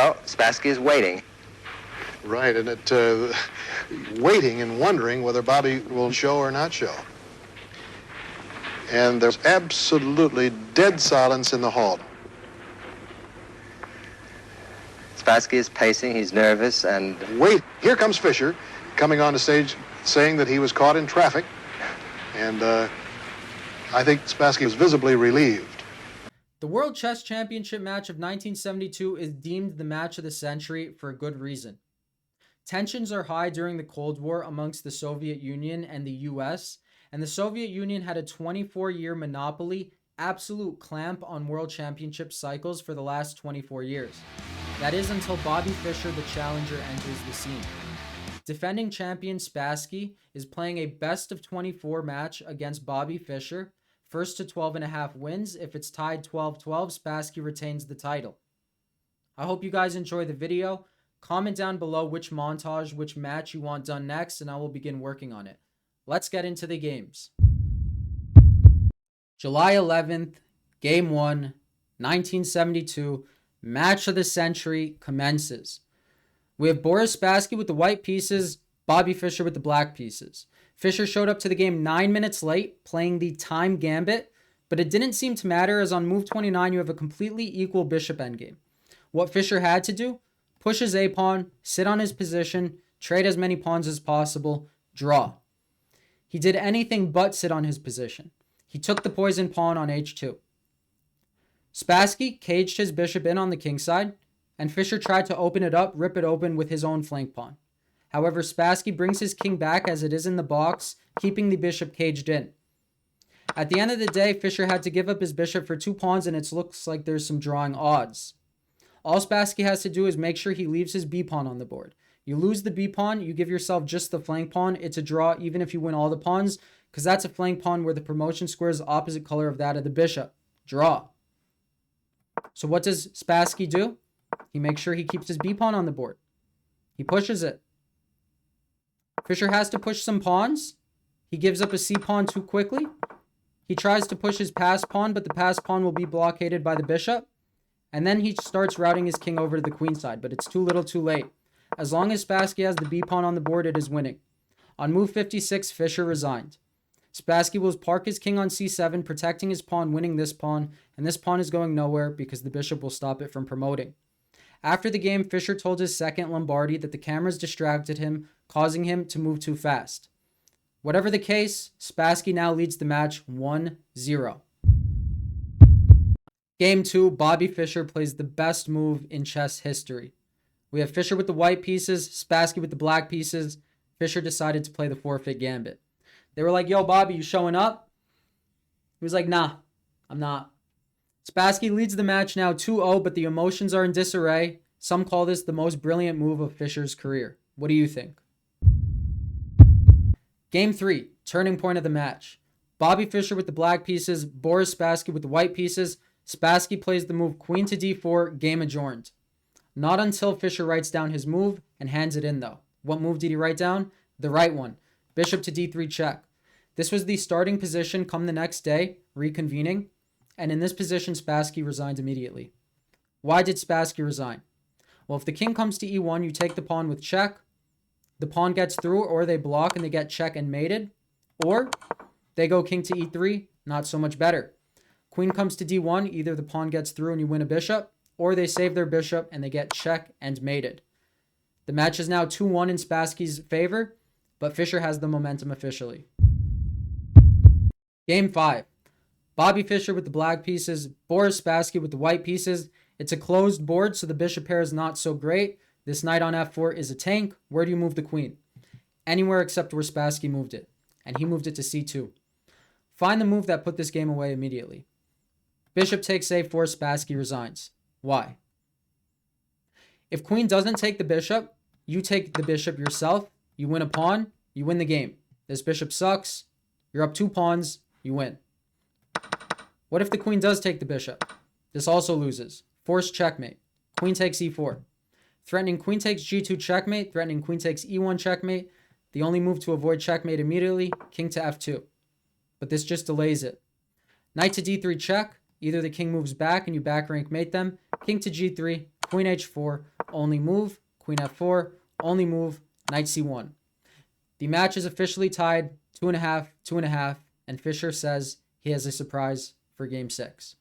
Well, Spassky is waiting. Right, and waiting and wondering whether Bobby will show or not show. And there's absolutely dead silence in the hall. Spassky is pacing, he's nervous, and... Wait, here comes Fischer, coming on the stage saying that he was caught in traffic. And I think Spassky was visibly relieved. The World Chess Championship match of 1972 is deemed the match of the century for a good reason. Tensions are high during the Cold War amongst the Soviet Union and the US, and the Soviet Union had a 24-year monopoly, absolute clamp on World Championship cycles for the last 24 years. That is until Bobby Fischer, the challenger, enters the scene. Defending champion Spassky is playing a best of 24 match against Bobby Fischer. First to 12.5 wins. If it's tied 12-12, Spassky retains the title. I hope you guys enjoy the video. Comment down below which montage, which match you want done next, and I will begin working on it. Let's get into the games. July 11th, Game 1, 1972, match of the century commences. We have Boris Spassky with the white pieces, Bobby Fischer with the black pieces. Fischer showed up to the game 9 minutes late, playing the time Gambit, but it didn't seem to matter as on move 29 you have a completely equal bishop endgame. What Fischer had to do? Push his a-pawn, sit on his position, trade as many pawns as possible, draw. He did anything but sit on his position. He took the poison pawn on h2. Spassky caged his bishop in on the king side, and Fischer tried to open it up, rip it open with his own flank pawn. However, Spassky brings his king back as it is in the box, keeping the bishop caged in. At the end of the day, Fischer had to give up his bishop for 2 pawns, and it looks like there's some drawing odds. All Spassky has to do is make sure he leaves his b-pawn on the board. You lose the b-pawn, you give yourself just the flank pawn. It's a draw even if you win all the pawns, because that's a flank pawn where the promotion square is the opposite color of that of the bishop. Draw. So what does Spassky do? He makes sure he keeps his b-pawn on the board. He pushes it. Fischer has to push some pawns. He gives up a c-pawn too quickly. He tries to push his pass pawn, but the pass pawn will be blockaded by the bishop. And then he starts routing his king over to the queen side, but it's too little too late. As long as Spassky has the b-pawn on the board, it is winning. On move 56, Fischer resigned. Spassky will park his king on c7, protecting his pawn, winning this pawn, and this pawn is going nowhere because the bishop will stop it from promoting. After the game, Fischer told his second Lombardi that the cameras distracted him, causing him to move too fast. Whatever the case, Spassky now leads the match 1-0. Game 2, Bobby Fischer plays the best move in chess history. We have Fischer with the white pieces, Spassky with the black pieces. Fischer decided to play the forfeit gambit. They were like, yo, Bobby, you showing up? He was like, nah, I'm not. Spassky leads the match now 2-0, but the emotions are in disarray. Some call this the most brilliant move of Fischer's career. What do you think? Game 3, turning point of the match. Bobby Fischer with the black pieces, Boris Spassky with the white pieces. Spassky plays the move queen to d4, game adjourned. Not until Fischer writes down his move and hands it in though. What move did he write down? The right one. Bishop to d3 check. This was the starting position come the next day, reconvening, and in this position Spassky resigned immediately. Why did Spassky resign? Well, if the king comes to e1, you take the pawn with check, the pawn gets through, or they block and they get check and mated, or they go king to e3, not so much better. Queen comes to d1, either the pawn gets through and you win a bishop, or they save their bishop and they get check and mated. The match is now 2-1 in Spassky's favor, but Fischer has the momentum officially. Game 5. Bobby Fischer with the black pieces, Boris Spassky with the white pieces. It's a closed board, so the bishop pair is not so great. This knight on f4 is a tank. Where do you move the queen? Anywhere except where Spassky moved it, and he moved it to c2. Find the move that put this game away immediately. Bishop takes a4, Spassky resigns. Why? If queen doesn't take the bishop, you take the bishop yourself, you win a pawn, you win the game. This bishop sucks, you're up 2 pawns, you win. What if the queen does take the bishop? This also loses. Forced checkmate. Queen takes e4. Threatening queen takes g2 checkmate, threatening queen takes e1 checkmate. The only move to avoid checkmate immediately, king to f2. But this just delays it. Knight to d3 check. Either the king moves back and you back rank mate them. King to g3, queen h4, only move, queen f4, only move, knight c1. The match is officially tied 2.5, 2.5, and Fischer says he has a surprise for Game 6.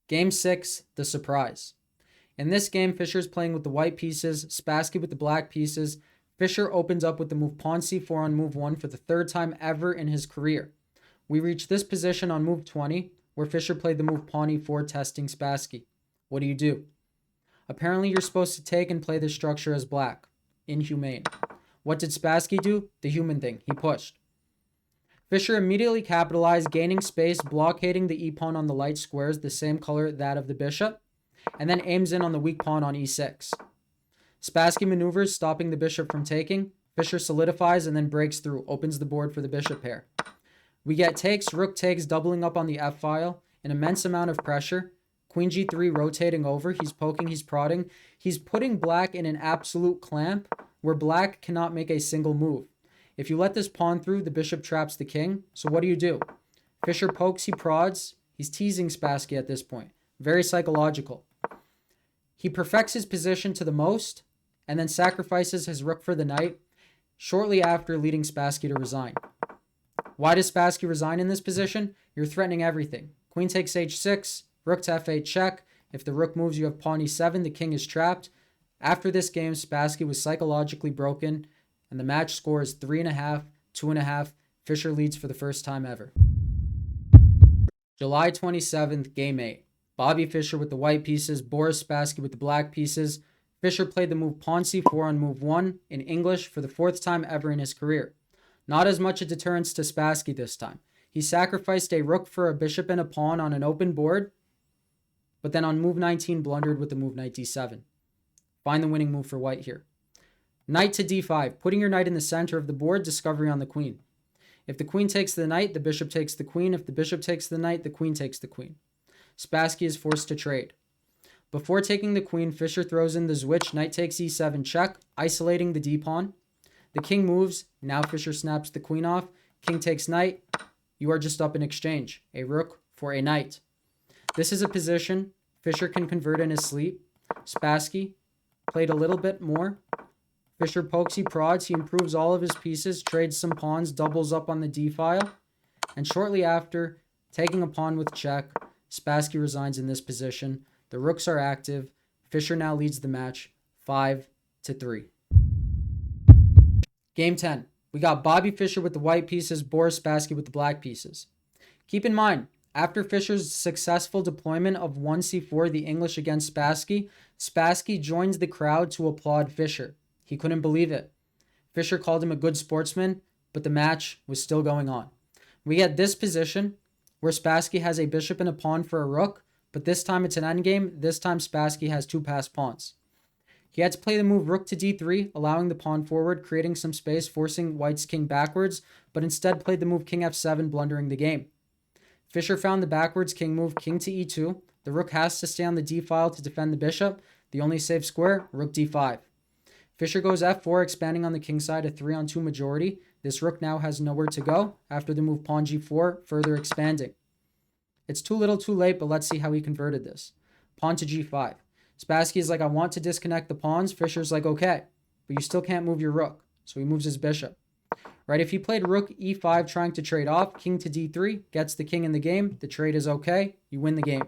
Game 6, the surprise. In this game, Fischer's playing with the white pieces, Spassky with the black pieces. Fischer opens up with the move pawn c4 on move 1 for the third time ever in his career. We reach this position on move 20, where Fischer played the move pawn e4, testing Spassky. What do? Apparently, you're supposed to take and play this structure as black. Inhumane. What did Spassky do? The human thing. He pushed. Fischer immediately capitalized, gaining space, blockading the e-pawn on the light squares, the same color that of the bishop, and then aims in on the weak pawn on e6. Spassky maneuvers, stopping the bishop from taking. Fischer solidifies and then breaks through, opens the board for the bishop pair. We get takes, rook takes, doubling up on the f-file, an immense amount of pressure. Queen g3 rotating over, he's poking, he's prodding. He's putting black in an absolute clamp where black cannot make a single move. If you let this pawn through, the bishop traps the king. So what do? Fischer pokes, he prods. He's teasing Spassky at this point. Very psychological. He perfects his position to the most and then sacrifices his rook for the knight, shortly after leading Spassky to resign. Why does Spassky resign in this position? You're threatening everything. Queen takes h6, rook to f8 check. If the rook moves, you have pawn e7, the king is trapped. After this game, Spassky was psychologically broken, and the match score is 3.5, 2.5. Fischer leads for the first time ever. July 27th, Game 8. Bobby Fischer with the white pieces, Boris Spassky with the black pieces. Fischer played the move pawn c4 on move 1 in English for the fourth time ever in his career. Not as much a deterrence to Spassky this time. He sacrificed a rook for a bishop and a pawn on an open board, but then on move 19 blundered with the move knight d7. Find the winning move for white here. Knight to d5, putting your knight in the center of the board, discovery on the queen. If the queen takes the knight, the bishop takes the queen. If the bishop takes the knight, the queen takes the queen. Spassky is forced to trade. Before taking the queen, Fischer throws in the switch, knight takes e7 check, isolating the d-pawn. The king moves, now Fischer snaps the queen off, king takes knight, you are just up in exchange, a rook for a knight. This is a position Fischer can convert in his sleep. Spassky played a little bit more. Fischer pokes, he prods, he improves all of his pieces, trades some pawns, doubles up on the d-file, and shortly after, taking a pawn with check, Spassky resigns in this position. The rooks are active. Fischer now leads the match 5-3. Game 10. We got Bobby Fischer with the white pieces, Boris Spassky with the black pieces. Keep in mind, after Fischer's successful deployment of 1c4, the English against Spassky, Spassky joins the crowd to applaud Fischer. He couldn't believe it. Fischer called him a good sportsman, but the match was still going on. We get this position where Spassky has a bishop and a pawn for a rook, but this time it's an endgame. This time Spassky has two passed pawns. He had to play the move rook to d3, allowing the pawn forward, creating some space, forcing white's king backwards, but instead played the move king f7, blundering the game. Fischer found the backwards king move, king to e2. The rook has to stay on the d-file to defend the bishop. The only safe square, rook d5. Fischer goes f4, expanding on the king side, a 3-on-2 majority. This rook now has nowhere to go after the move pawn g4, further expanding. It's too little too late, but let's see how he converted this. Pawn to g5. Spassky is like, I want to disconnect the pawns. Fischer's like, okay, but you still can't move your rook. So he moves his bishop. Right, if he played rook e5 trying to trade off, king to d3, gets the king in the game. The trade is okay. You win the game.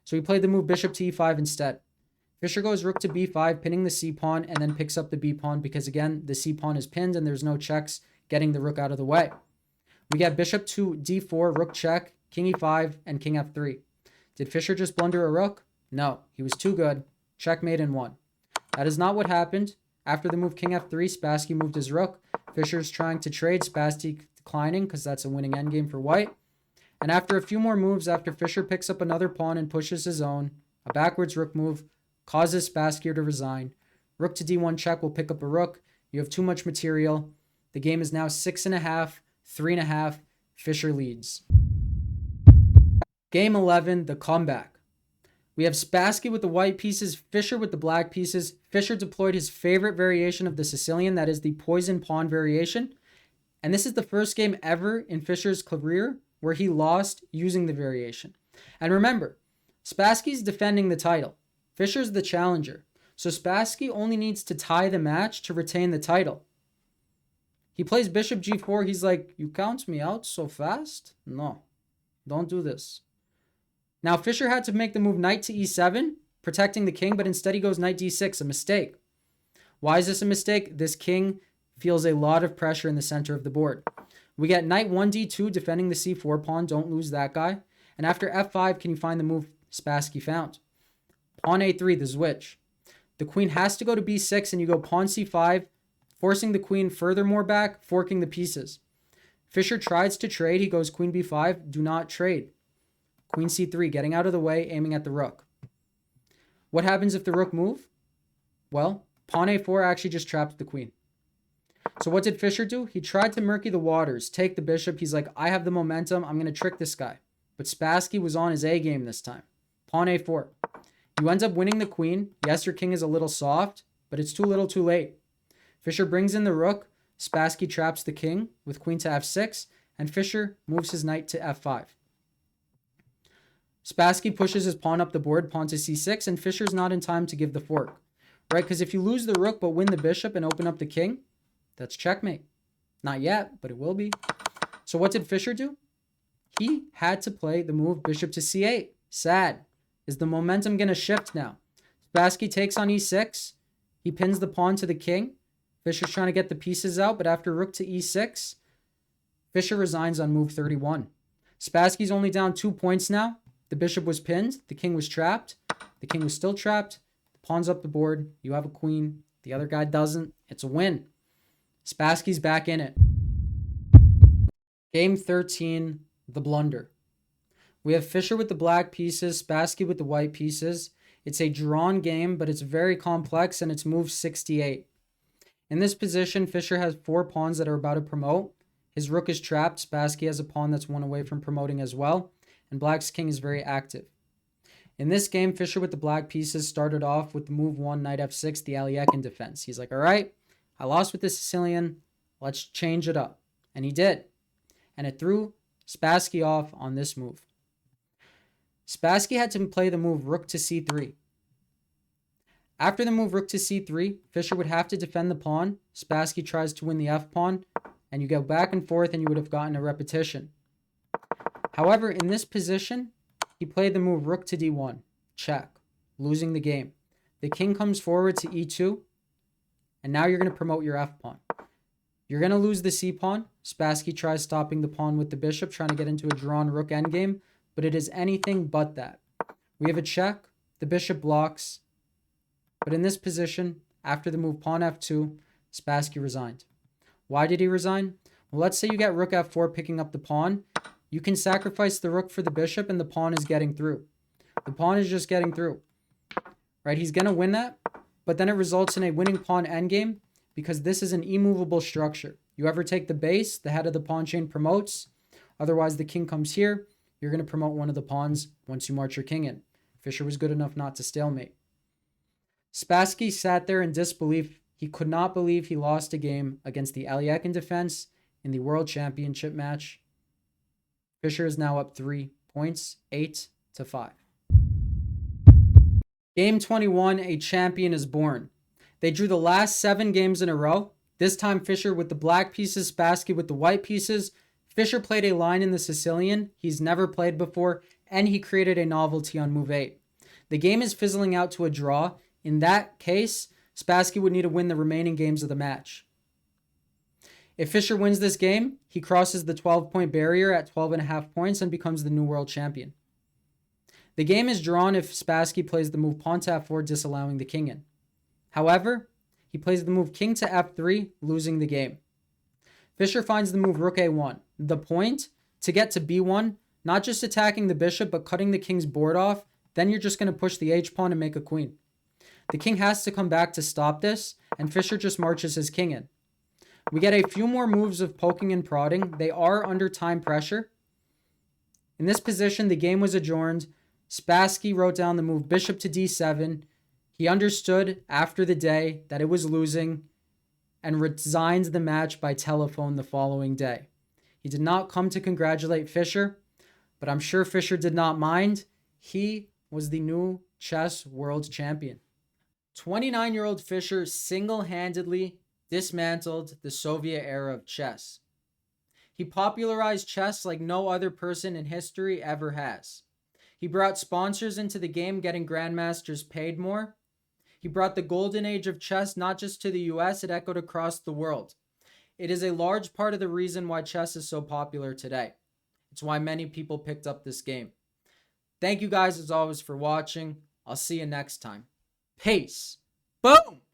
So he played the move bishop to e5 instead. Fischer goes rook to b5, pinning the c-pawn, and then picks up the b-pawn because, again, the c-pawn is pinned and there's no checks getting the rook out of the way. We get bishop to d4, rook check, king e5, and king f3. Did Fischer just blunder a rook? No, he was too good. Checkmate and won. That is not what happened. After the move king f3, Spassky moved his rook. Fischer's trying to trade, Spassky declining because that's a winning endgame for white. And after a few more moves, after Fischer picks up another pawn and pushes his own, a backwards rook move causes Spassky to resign. Rook to d1 check will pick up a rook. You have too much material. The game is now 6.5, 3.5. Fischer leads. Game 11, the comeback. We have Spassky with the white pieces, Fischer with the black pieces. Fischer deployed his favorite variation of the Sicilian, that is the poison pawn variation. And this is the first game ever in Fischer's career where he lost using the variation. And remember, Spassky's defending the title. Fischer's the challenger, so Spassky only needs to tie the match to retain the title. He plays bishop g4. He's like, you count me out so fast? No, don't do this. Now, Fischer had to make the move knight to e7, protecting the king, but instead he goes knight d6, a mistake. Why is this a mistake? This king feels a lot of pressure in the center of the board. We get knight 1d2, defending the c4 pawn. Don't lose that guy. And after f5, can you find the move Spassky found? Pawn a3, the switch. The queen has to go to b6, and you go pawn c5, forcing the queen furthermore back, forking the pieces. Fischer tries to trade. He goes queen b5. Do not trade. Queen c3, getting out of the way, aiming at the rook. What happens if the rook move? Well, pawn a4 actually just traps the queen. So what did Fischer do? He tried to murky the waters, take the bishop. He's like, I have the momentum. I'm going to trick this guy. But Spassky was on his A game this time. Pawn a4. You end up winning the queen. Yes, your king is a little soft, but it's too little too late. Fischer brings in the rook. Spassky traps the king with queen to f6, and Fischer moves his knight to f5. Spassky pushes his pawn up the board, pawn to c6, and Fischer's not in time to give the fork. Right? Because if you lose the rook but win the bishop and open up the king, that's checkmate. Not yet, but it will be. So what did Fischer do? He had to play the move bishop to c8. Sad. Is the momentum going to shift now? Spassky takes on e6. He pins the pawn to the king. Fischer's trying to get the pieces out, but after rook to e6, Fischer resigns on move 31. Spassky's only down 2 points now. The bishop was pinned. The king was trapped. The king was still trapped. The pawn's up the board. You have a queen. The other guy doesn't. It's a win. Spassky's back in it. Game 13, the blunder. We have Fischer with the black pieces, Spassky with the white pieces. It's a drawn game, but it's very complex, and it's move 68. In this position, Fischer has 4 pawns that are about to promote. His rook is trapped. Spassky has a pawn that's 1 away from promoting as well. And black's king is very active. In this game, Fischer with the black pieces started off with the move 1, knight f6, the Alekhine defense. He's like, all right, I lost with the Sicilian. Let's change it up. And he did. And it threw Spassky off on this move. Spassky had to play the move rook to c3. After the move rook to c3, Fischer would have to defend the pawn. Spassky tries to win the f-pawn, and you go back and forth, and you would have gotten a repetition. However, in this position, he played the move rook to d1. Check. Losing the game. The king comes forward to e2, and now you're going to promote your f-pawn. You're going to lose the c-pawn. Spassky tries stopping the pawn with the bishop, trying to get into a drawn rook endgame, but it is anything but that. We have a check. The bishop blocks. But in this position, after the move pawn f2, Spassky resigned. Why did he resign? Well, let's say you get rook f4 picking up the pawn. You can sacrifice the rook for the bishop, and the pawn is getting through. The pawn is just getting through. Right? He's going to win that, but then it results in a winning pawn endgame because this is an immovable structure. You ever take the base, the head of the pawn chain promotes. Otherwise, the king comes here. You're going to promote one of the pawns once you march your king in. Fischer was good enough not to stalemate. Spassky sat there in disbelief. He could not believe he lost a game against the Alekhine defense in the World Championship match. Fischer is now up 3 points, 8-5. Game 21, a champion is born. They drew the last 7 games in a row. This time Fischer with the black pieces, Spassky with the white pieces. Fischer played a line in the Sicilian he's never played before, and he created a novelty on move 8. The game is fizzling out to a draw. In that case, Spassky would need to win the remaining games of the match. If Fischer wins this game, he crosses the 12-point barrier at 12.5 points and becomes the new world champion. The game is drawn if Spassky plays the move pawn to f4, disallowing the king in. However, he plays the move king to f3, losing the game. Fischer finds the move rook a1. The point, to get to b1, not just attacking the bishop, but cutting the king's board off. Then you're just going to push the h-pawn and make a queen. The king has to come back to stop this, and Fischer just marches his king in. We get a few more moves of poking and prodding. They are under time pressure. In this position, the game was adjourned. Spassky wrote down the move bishop to d7. He understood after the day that it was losing and resigned the match by telephone the following day. He did not come to congratulate Fischer, but I'm sure Fischer did not mind. He was the new chess world champion. 29-year-old Fischer single-handedly dismantled the Soviet era of chess. He popularized chess like no other person in history ever has. He brought sponsors into the game, getting grandmasters paid more. He brought the golden age of chess not just to the US, it echoed across the world. It is a large part of the reason why chess is so popular today. It's why many people picked up this game. Thank you guys as always for watching. I'll see you next time. Peace. Boom!